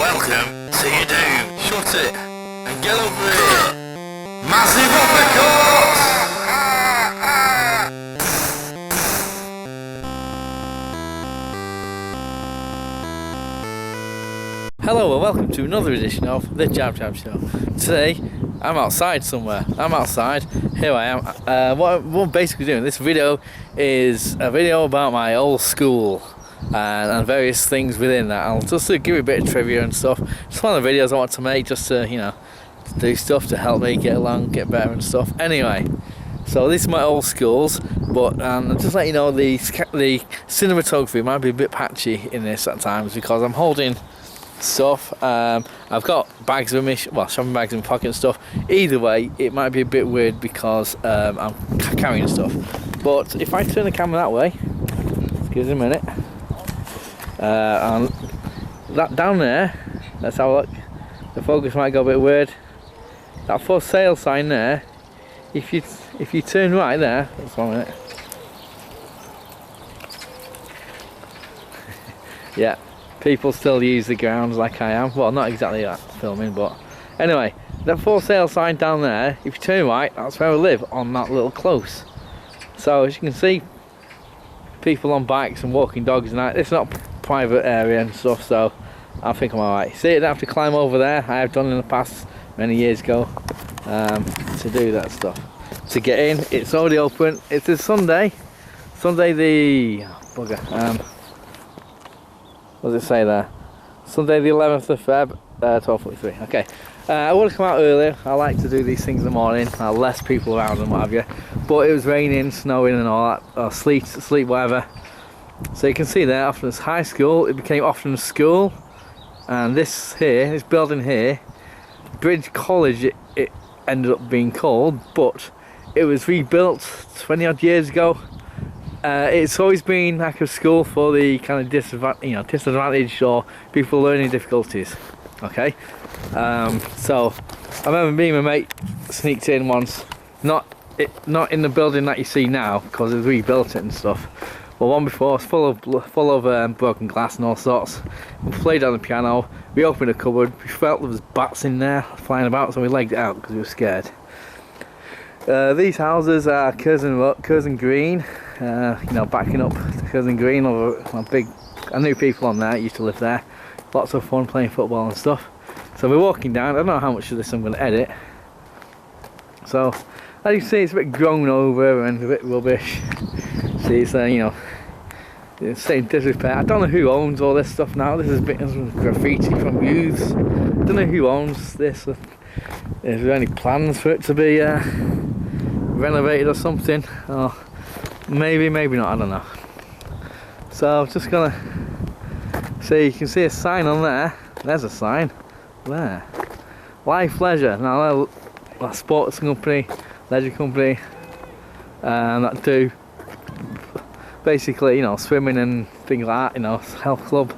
Welcome to your doom. Shut it and get over here. Massive uppercut! Hello and welcome to another edition of the JabJab Show. Today I'm outside somewhere. I'm outside. Here I am. What I'm basically doing, this video is a video about my old school and various things within that. I'll just give you a bit of trivia and stuff. It's one of the videos I want to make just to, to do stuff to help me get along, get better and stuff. Anyway, so this is my old schools, but just let you know the cinematography might be a bit patchy in this at times because I'm holding stuff. I've got bags of shopping bags in my pocket and stuff. Either way, it might be a bit weird because I'm carrying stuff. But if I turn the camera that way, excuse me a minute, and that down there, let's have a look. The focus might go a bit weird. That for sale sign there, if you turn right there, that's 1 minute. Yeah. People still use the grounds like I am. Well, not exactly that filming, but anyway, that for sale sign down there, if you turn right, that's where I live, on that little close. So as you can see, people on bikes and walking dogs and that. It's not a private area and stuff, so I think I'm alright. See, I don't have to climb over there. I have done in the past many years ago to do that stuff. To get in, it's already open. It's a Sunday the bugger. What does it say there? Sunday the 11th of Feb, 12:43. Okay. I would have come out earlier. I like to do these things in the morning. Less people around and what have you. But it was raining, snowing and all that. Or sleet, whatever. So you can see there, Offerton High School. It became Offerton School. And this building here, Bridge College it ended up being called. But it was rebuilt 20 odd years ago. It's always been like a school for the kind of disadvantaged or people with learning difficulties. Okay, so I remember me and my mate sneaked in once, not in the building that you see now because they've rebuilt it and stuff. But one before, it's full of broken glass and all sorts. We played on the piano. We opened a cupboard. We felt there was bats in there flying about, so we legged it out because we were scared. These houses are Curzon Green. Backing up to Kickin Green, I knew people on there, used to live there. Lots of fun playing football and stuff. So we're walking down. I don't know how much of this I'm going to edit. So as you see, it's a bit grown over and a bit rubbish. See, it's it's saying disrepair. I don't know who owns all this stuff now. This is a bit of graffiti from youths. I don't know who owns this. Is there any plans for it to be renovated or something? Or maybe not, I don't know. So I'm just gonna see, you can see a sign on there. There's a sign there. Life Leisure. Now they're a sports company, leisure company, that do basically swimming and things like that, health club.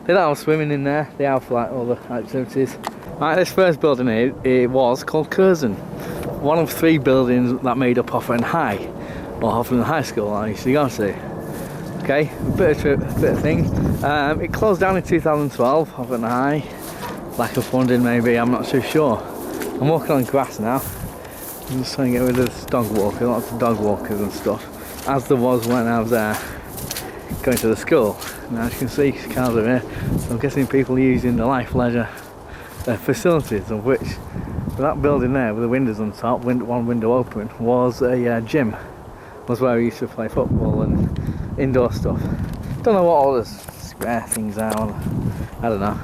They don't have swimming in there, they have like all the activities. Right, this first building here, it was called Kickin, one of 3 buildings that made up Offerton High. Or Offerton High School I used to go to. Okay, a bit of thing. It closed down in 2012, Offerton High. Lack of funding maybe, I'm not too sure. I'm walking on grass now. I'm just trying to get rid of this dog walker, lots of dog walkers and stuff. As there was when I was going to the school. Now as you can see, cars are here. So I'm guessing people are using the Life Leisure facilities, of which that building there with the windows on top, one window open, was a gym. Was where we used to play football and indoor stuff. Don't know what all the square things are. I don't know.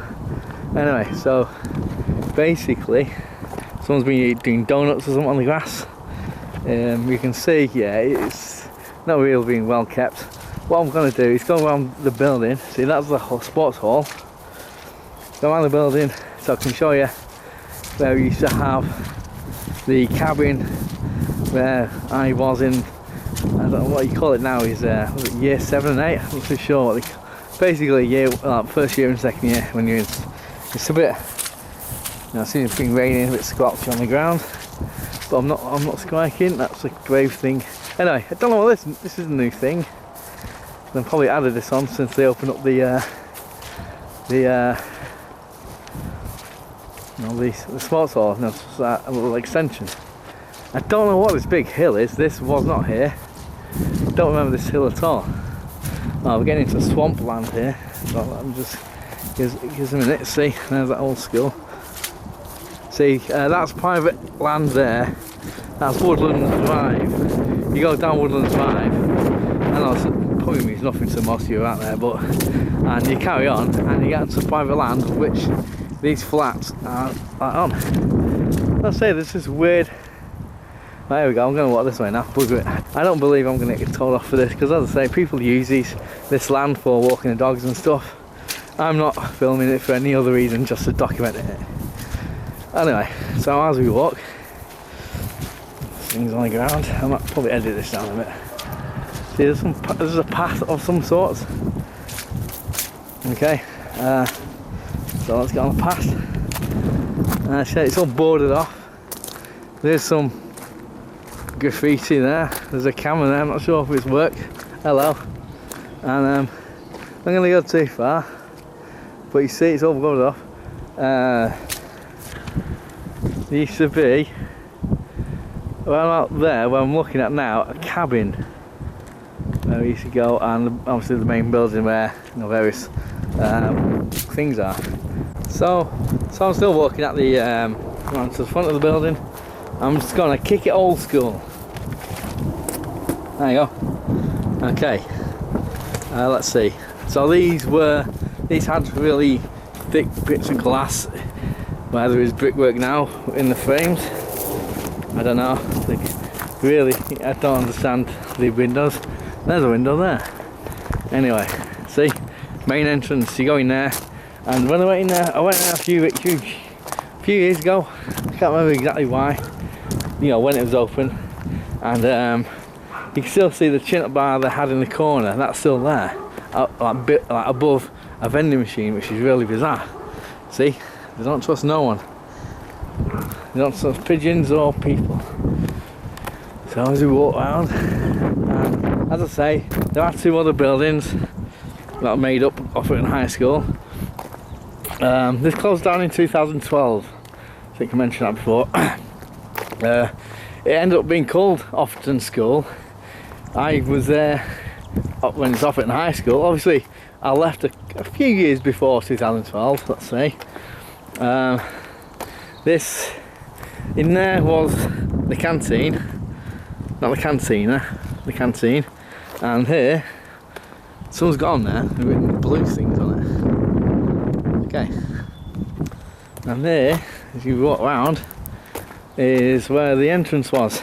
Anyway, so basically, someone's been doing donuts or something on the grass. You can see, yeah, it's not really being well kept. What I'm going to do is go around the building. See, that's the sports hall. Go around the building so I can show you where we used to have the cabin where I was in. I don't know what you call it now. Is year 7 and 8? I'm not too sure. Basically, first year and second year when you're in. It's a bit. I've seen it's been raining, a bit squelchy on the ground, but I'm not striking. That's a grave thing. Anyway, I don't know what this is a new thing. They've probably added this on since they opened up the You know, the sports hall, and that's a little extension. I don't know what this big hill is. This was not here. I don't remember this hill at all. Oh, we're getting into swampland here. So I'm just gives a minute. See, there's that old school. See, that's private land there. That's Woodlands Drive. You go down Woodlands Drive. I know it probably means nothing to most of you out there, but and you carry on and you get into private land, which these flats are on. Let's say this is weird. There we go, I'm going to walk this way now, bugger it. I don't believe I'm going to get told off for this, because as I say, people use this land for walking the dogs and stuff. I'm not filming it for any other reason, just to document it. Anyway, so as we walk, things on the ground, I might probably edit this down a bit. See, there's a path of some sorts. Okay, so let's get on the path. It's all boarded off. There's some graffiti there. There's a camera there. I'm not sure if it's work. Hello. And I'm going to go too far, but you see, it's all boarded off. There used to be, well, out there where I'm looking at now, a cabin where we used to go, and obviously the main building where, you know, various things are. So I'm still walking at the around to the front of the building. I'm just gonna kick it old school. There you go. Okay. Let's see. So these had really thick bits of glass. Where there is brickwork now in the frames. I don't know. Really, I don't understand the windows. There's a window there. Anyway, see, main entrance. You go in there, and when I went in there, a few years ago. I can't remember exactly why. You know, when it was open, and you can still see the chin-up bar they had in the corner. That's still there, like above a vending machine, which is really bizarre. See, they don't trust no one. They don't trust pigeons or people. So as we walk around, and as I say, there are two other buildings that made up Offerton High School. This closed down in 2012. I think I mentioned that before. It ended up being called Offerton School. I was there when it's Offerton High School. Obviously, I left a few years before 2012, let's say. This in there was the canteen, not the cantina, the canteen, and here someone's got on there and written blue things on it. Okay, and there, as you walk around, is where the entrance was.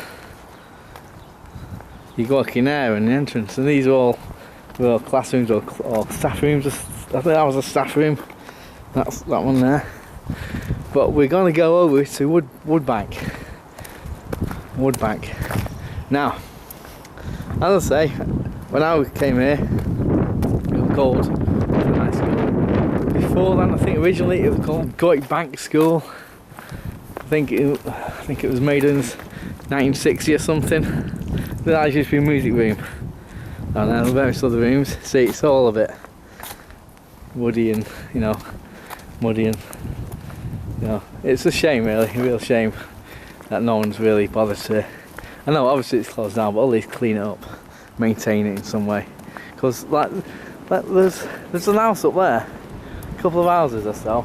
You go in there and the entrance, and these are all classrooms or staff rooms. I think that was a staff room. That's that one there. But we're going to go over to Woodbank. Now, as I say, when I came here, it was called Offerton High School. Before that, I think originally it was called Goit Bank School. I think it was made in 1960 or something. That used to be a music room. And then various other rooms. See, it's all a bit woody and, you know, muddy and, you know, it's a shame really, a real shame that no one's really bothered to. I know obviously it's closed down, but at least clean it up, maintain it in some way. Because like there's an house up there, a couple of houses or so,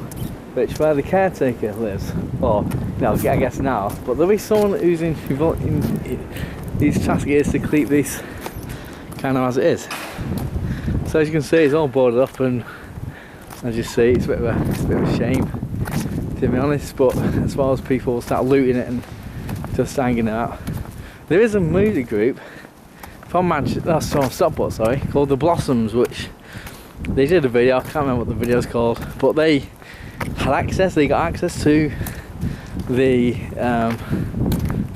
which where the caretaker lives, or you know, I guess now, but there'll be someone who's in his task is to keep this kind of as it is. So as you can see, it's all boarded up, and as you see, it's a bit of a shame, to be honest. But as far as people start looting it and just hanging it out, there is a music group from Manchester, Stockport, sorry, called The Blossoms, which they did a video. I can't remember what the video's called, but they had access. They got access to the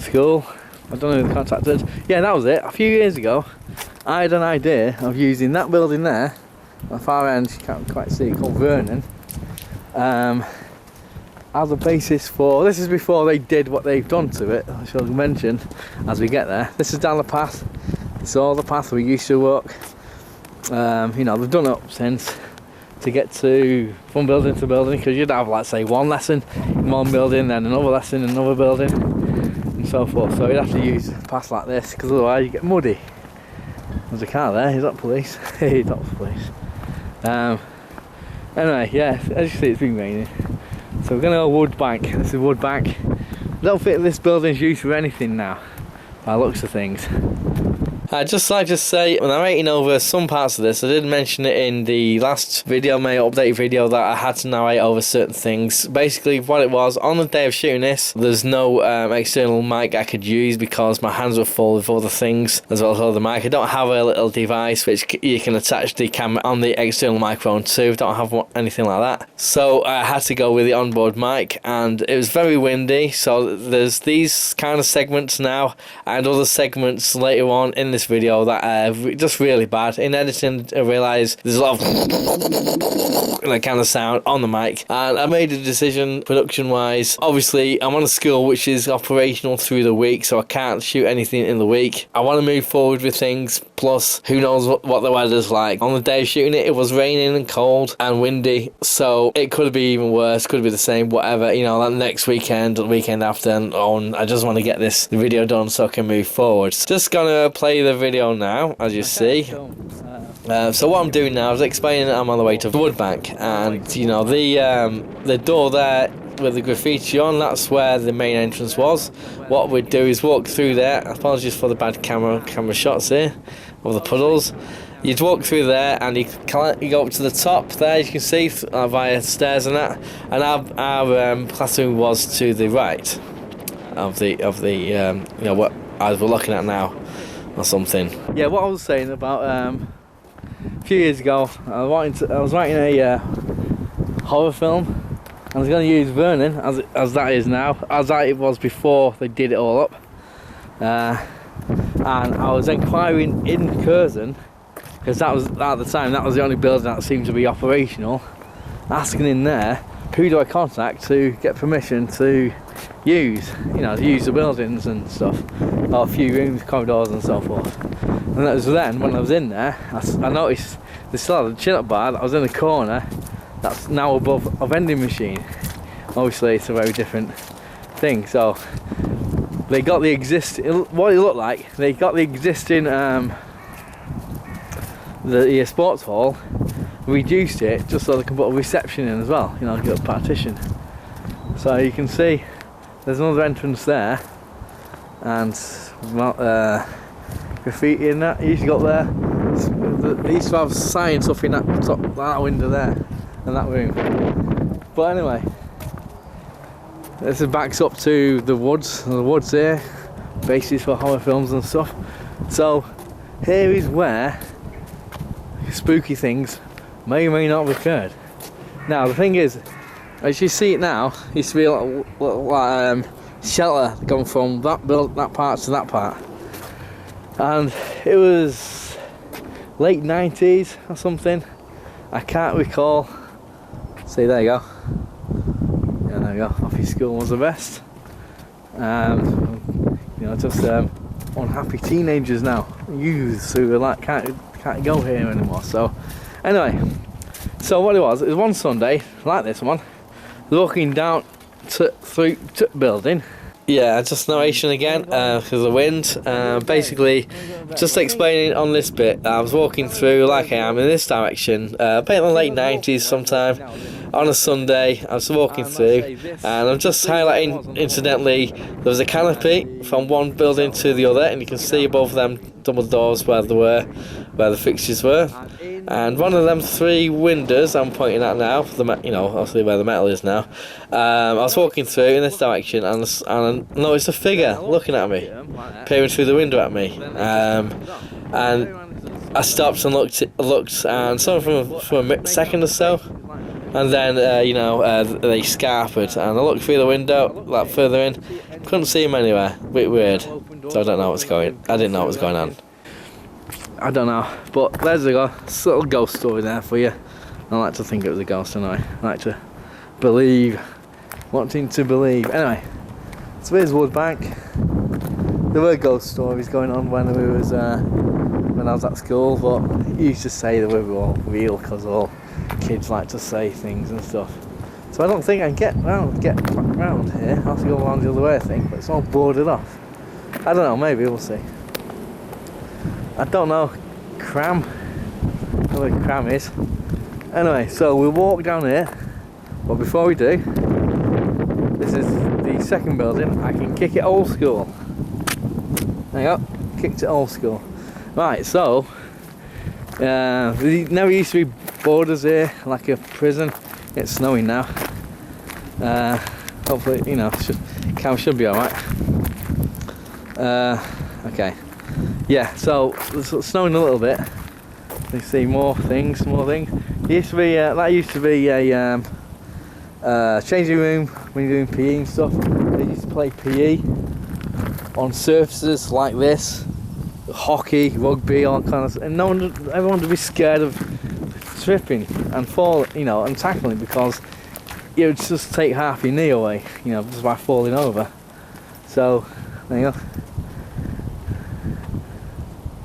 school. I don't know who they contacted. Yeah, that was it. A few years ago, I had an idea of using that building there, on the far end, you can't quite see it, called Vernon, as a basis for, this is before they did what they've done to it, I shall mention as we get there. This is down the path, it's all the path we used to walk. You know, they've done it up since, to get from building to building, because you'd have, like, say, one lesson in one building, then another lesson in another building, and so forth. So you'd have to use paths like this, because otherwise you get muddy. There's a car there. He's not police. He's not police. Anyway, yeah, as you see, it's been raining. So we're going to go Wood Bank. This is Wood Bank. I don't think this building's used for anything now, by the looks of things. I'd just like to say, when I'm narrating over some parts of this, I did mention it in the last video, my update video, that I had to narrate over certain things. Basically, what it was, on the day of shooting this, there's no external mic I could use because my hands were full with other things, as well as other mic. I don't have a little device which you can attach the camera on the external microphone to. Don't have anything like that. So I had to go with the onboard mic, and it was very windy, so there's these kind of segments now, and other segments later on in this video that are just really bad. In editing, I realised there's a lot of that kind of sound on the mic, and I made a decision production wise. Obviously, I'm on a school which is operational through the week, so I can't shoot anything in the week. I want to move forward with things, plus who knows what the weather's like. On the day of shooting it, it was raining and cold and windy, so it could be even worse, could be the same, whatever, you know, that next weekend or the weekend after, and on. I just want to get this video done so I can move forward. Just gonna play the video now, as you see. So what I'm doing now is explaining that I'm on the way to Wood Bank, and you know, the door there with the graffiti on, that's where the main entrance was. What we'd do is walk through there. Apologies for the bad camera shots here of the puddles. You'd walk through there, and you go up to the top there, you can see, via stairs and that, and our classroom was to the right of the you know, what as we're looking at now, or something. Yeah, what I was saying about a few years ago, I was writing a horror film. I was going to use Vernon as that is now, as that it was before they did it all up. And I was inquiring in Curzon, because that was, at the time, that was the only building that seemed to be operational, asking in there, who do I contact to get permission to use, you know, to use the buildings and stuff, or a few rooms, corridors and so forth. And that was then, when I was in there, I noticed they still had a chin-up bar that was in the corner, that's now above a vending machine. Obviously it's a very different thing. So they got the existing, what it looked like, they got the existing the sports hall, reduced it just so they can put a reception in as well, you know, get a partition. So you can see there's another entrance there, and graffiti in that. You used to go there, they used to have signs up in that window there, and that room. But anyway, this backs up to the woods here, bases for horror films and stuff. So here is where spooky things may or may not have occurred. Now the thing is, as you see it now, it used to be a little shelter going from that part to that part, and it was late 90s or something. I can't recall. See, there you go. Yeah, there you go. Offerton School was the best. You know, just unhappy teenagers now, youths who are like can't go here anymore. So anyway, so what it was one Sunday like this one, walking down through the building. Yeah, just narration again because of the wind. Basically, just explaining on this bit, I was walking through like I am in this direction, about in the late 90s sometime, on a Sunday. I was walking through, and I'm just highlighting, incidentally, there was a canopy from one building to the other, and you can see above them double doors where the fixtures were. And one of them three windows I'm pointing at now, you know, obviously where the metal is now. I was walking through in this direction, and I noticed a figure looking at me, peering through the window at me. And I stopped and looked, and saw them for a second or so, and then you know, they scarpered, and I looked through the window, like further in, couldn't see them anywhere. A bit weird. So I didn't know what was going on. I don't know, but there's a little ghost story there for you. I like to think it was a ghost anyway. I like to believe, wanting to believe. Anyway, so here's Wood Bank. There were ghost stories going on when I was at school, but you used to say they were all real because all kids like to say things and stuff. So I don't think I can get round here. I have to go around the other way, I think, but it's all boarded off. I don't know, maybe we'll see. I don't know. Cram. I don't know where Cram is. Anyway, so we'll walk down here, but before we do, this is the second building. I can kick it old school. There you go, kicked it old school. Right, so there never used to be borders here, like a prison. It's snowing now. Hopefully, you know, camera should be alright. Okay. Yeah, so it's snowing a little bit. You see more things. It used to be that used to be a changing room when you're doing PE and stuff. They used to play PE on surfaces like this, hockey, rugby, all kinds of, and everyone would be scared of tripping and fall, you know, and tackling, because it would just take half your knee away, you know, just by falling over. So there you go.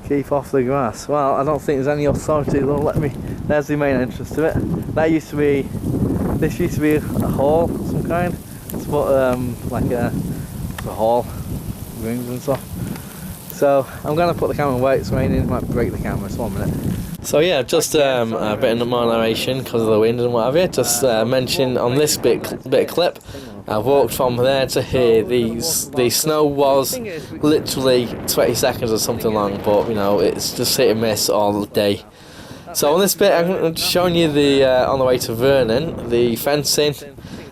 Keep off the grass. Well, I don't think there's any authority that'll let me. There's the main entrance to it. This used to be a hall of some kind. It's like a hall, rooms and stuff. So I'm gonna put the camera away. It's raining. It might break the camera. Just 1 minute. So yeah, just a bit of more narration because of the wind and what have you. Just mention on this bit of clip. I've walked from there to here. The snow was literally 20 seconds or something long, but you know, it's just hit and miss all day. So on this bit, I'm showing you the on the way to Vernon, the fencing.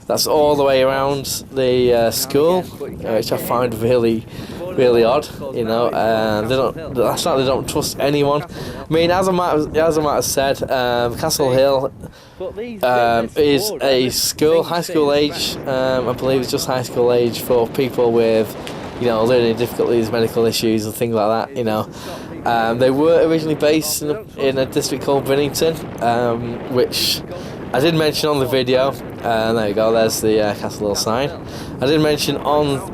That's all the way around the school, which I find really odd. You know, that's not, they don't trust anyone. I mean, as I might have said, Castle Hill is a school, high school age. I believe it's just high school age for people with, you know, learning difficulties, medical issues, and things like that. You know, they were originally based in a district called Bennington, which I did mention on the video. There you go. There's the Castle Hill sign. I did mention on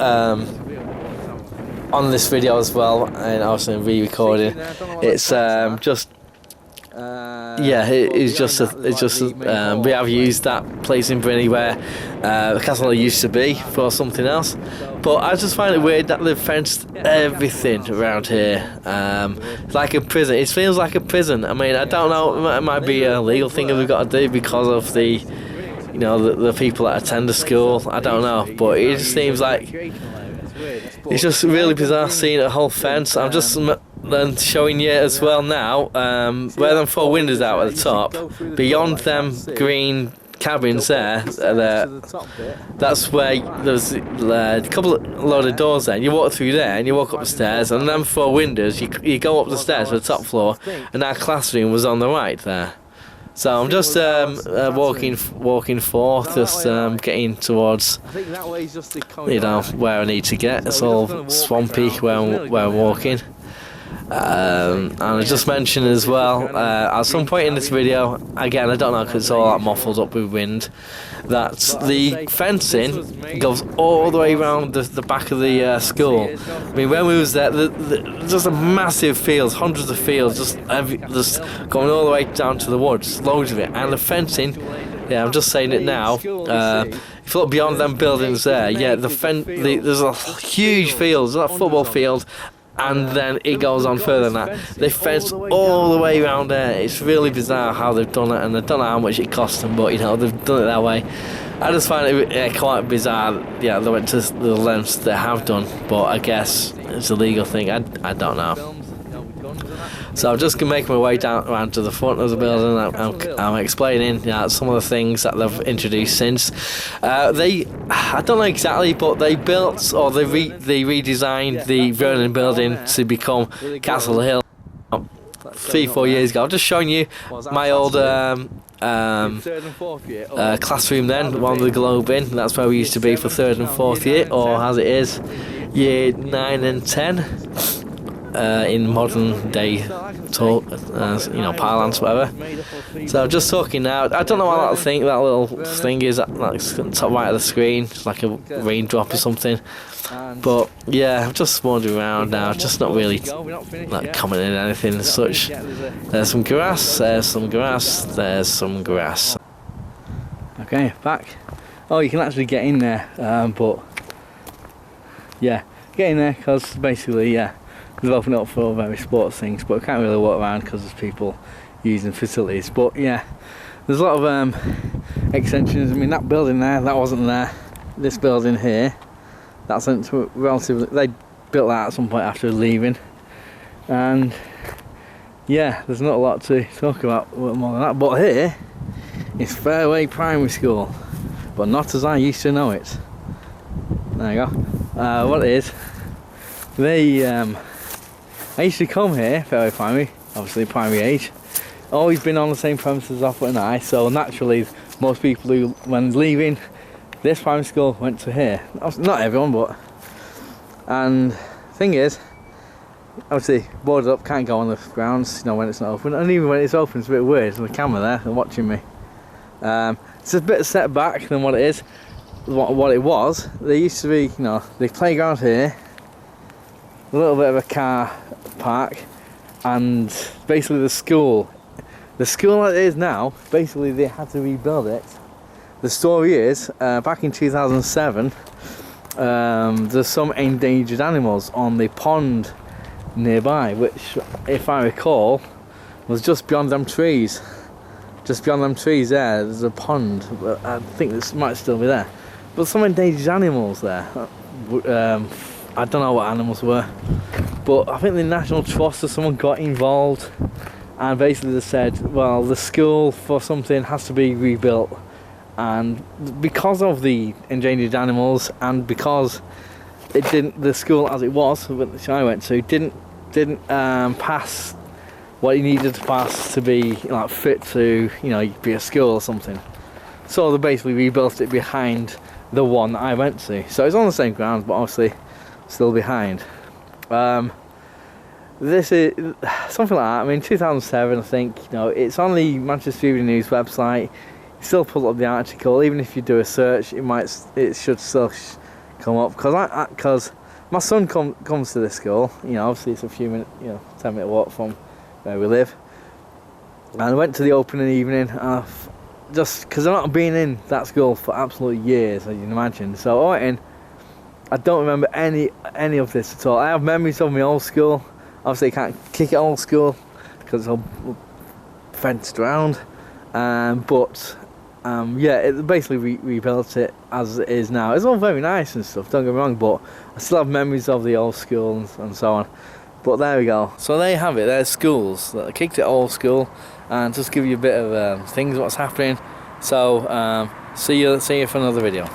this video as well, and also re-recording. It's just. Yeah, it's just we have used that place in Brinney where the castle used to be for something else, but I just find it weird that they've fenced everything around here. It's like a prison. It feels like a prison. I mean, I don't know, it might be a legal thing that we've got to do because of the, you know, the people that attend the school. I don't know, but it just seems like it's just really bizarre seeing a whole fence. I'm just showing you as well now, where them 4 windows out at the top, beyond them green cabins there, that's where there's a load of doors there. You walk through there and you walk up the stairs, and them 4 windows, you go up the stairs to the top floor, and our classroom was on the right there. So I'm just walking forth, just getting towards, you know, where I need to get. It's all swampy where I'm walking. And I just mentioned as well, at some point in this video, again I don't know because it's all like muffled up with wind, that the fencing goes all the way around the back of the school. I mean, when we was there, just a massive fields, hundreds of fields, just going all the way down to the woods, loads of it, and the fencing. Yeah, I'm just saying it now. If you look beyond them buildings there, yeah, there's a huge field, there's a football field. And then it goes on further than that. They fence all the way around there. It's really bizarre how they've done it, and I don't know how much it cost them, but you know, they've done it that way. I just find it quite bizarre. Yeah, they went to the lengths they have done, but I guess it's a legal thing. I don't know. So I'm just gonna make my way down around to the front of the building. I'm explaining, you know, some of the things that they've introduced since. I don't know exactly, but they built or they redesigned the Vernon building to become Castle Hill 3-4 years ago. I'm just showing you my old classroom then, the one with the globe in. That's where we used to be for 3rd and 4th year, or as it is, year 9 and 10. in modern day talk, you know, parlance, whatever. So just talking now. I don't know what that little thing is at the top right of the screen. It's like a raindrop or something. But yeah, I'm just wandering around now, just not really like commenting on anything as such. There's some grass, there's some grass, there's some grass. Okay, back. Oh, you can actually get in there, but yeah, get in there because basically, yeah, they've opened up for various sports things, but I can't really walk around because there's people using facilities. But yeah, there's a lot of extensions. I mean, that building there, that wasn't there. This building here, that's relatively, they built that at some point after leaving, and yeah, there's not a lot to talk about more than that. But here is Fairway Primary School, but not as I used to know it. There you go. What it is, I used to come here, Fairway Primary, obviously primary age, always been on the same premises as Offerton High, so naturally most people who, when leaving this primary school, went to here. Not everyone, but, and thing is, obviously boarded up, can't go on the grounds, you know, when it's not open, and even when it's open it's a bit weird, there's a camera there, they're watching me. It's a bit set back than what it is, what it was. There used to be, you know, the playground here, a little bit of a car park, and basically the school that it is now, basically they had to rebuild it. The story is, back in 2007, there's some endangered animals on the pond nearby, which, if I recall, was just beyond them trees. Just beyond them trees there's a pond, but I think this might still be there. But some endangered animals there. I don't know what animals were, but I think the National Trust or someone got involved, and basically they said, well, the school for something has to be rebuilt, and because of the endangered animals, and because it didn't, the school as it was, which I went to, didn't pass what you needed to pass to be, like, fit to, you know, be a school or something. So they basically rebuilt it behind the one that I went to. So it's on the same grounds, but obviously still behind. This is something like that. I mean, 2007, I think, you know, it's on the Manchester Evening News website. You still pull up the article, even if you do a search, it should still come up, because my son comes to this school, you know, obviously it's a few minutes, you know, 10-minute walk from where we live, and I went to the opening evening, just because I've not been in that school for absolute years, as you can imagine. So I went in, I don't remember any of this at all. I have memories of my old school. Obviously I can't kick it old school because it's all fenced around, but yeah, it basically rebuilt it as it is now. It's all very nice and stuff, don't get me wrong, but I still have memories of the old school and so on. But there we go. So there you have it. There's schools that kicked it old school, and just give you a bit of things, what's happening. So see you for another video.